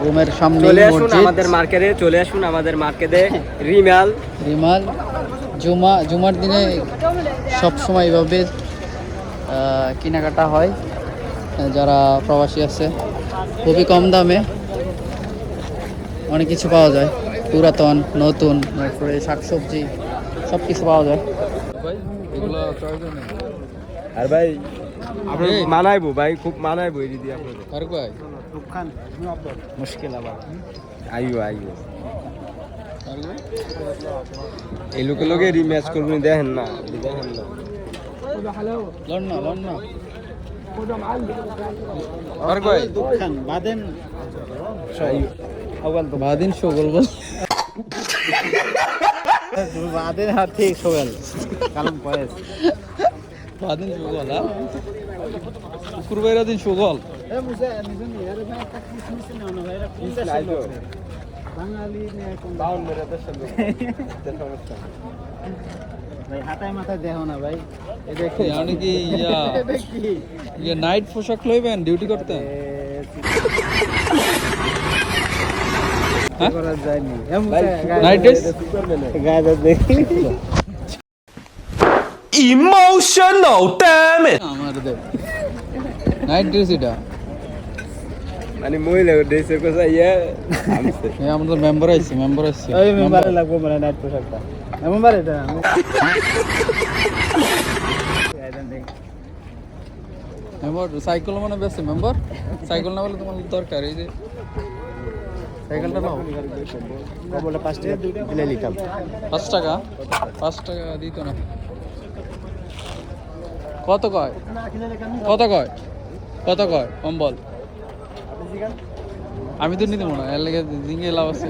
রুমের সামনে চলে আসুন আমাদের মার্কেটে, চলে আসুন আমাদের মার্কেটে। রিমাল জুমার দিনে সব সময় এভাবে কেনাকাটা হয়। যারা প্রবাসী আছে খুবই কম দামে অনেক কিছু পাওয়া যায়, পুরাতন নতুন, তারপরে শাকসবজি সব কিছু পাওয়া যায়। আর ভাই আপনি মানাইবো ভাই, খুব মানাইবো এই দিদি আপনাদের। আর ভাই মুশকিল আবার আইও এই লোকে রিম্যাচ করবেন, দেখেন না লন না আর ভাই বাদিন শোগল বল বাদের হাতে সোহেল কালাম পয়েস বাদিন শোগল শুক্রবার দিন শোগল হাতায় মাথায় দেখো না ভাই, কি নাইট পোশাক লইবেন ডিউটি করতে? Emotional damage. নাইট ড্রেস এটা মানে মহিলা ড্রেসের কথা আমছে আমাদের মেম্বার আছে ওই মেম্বারে লাগবে মানে নাইট পোশাকটা মেম্বার এটা মেম্বার সাইকেল মানে বেশি মেম্বার সাইকেল না বলে তোমার দরকার, এই যে সাইকেলটা নাও বলে 5 টাকা দিলে নিতাম। 5 টাকা দিত না। কত কয় কম্বল? আমি তো নিতে মনে হয় এর লেগে জিঙ্গে লাভ আছে।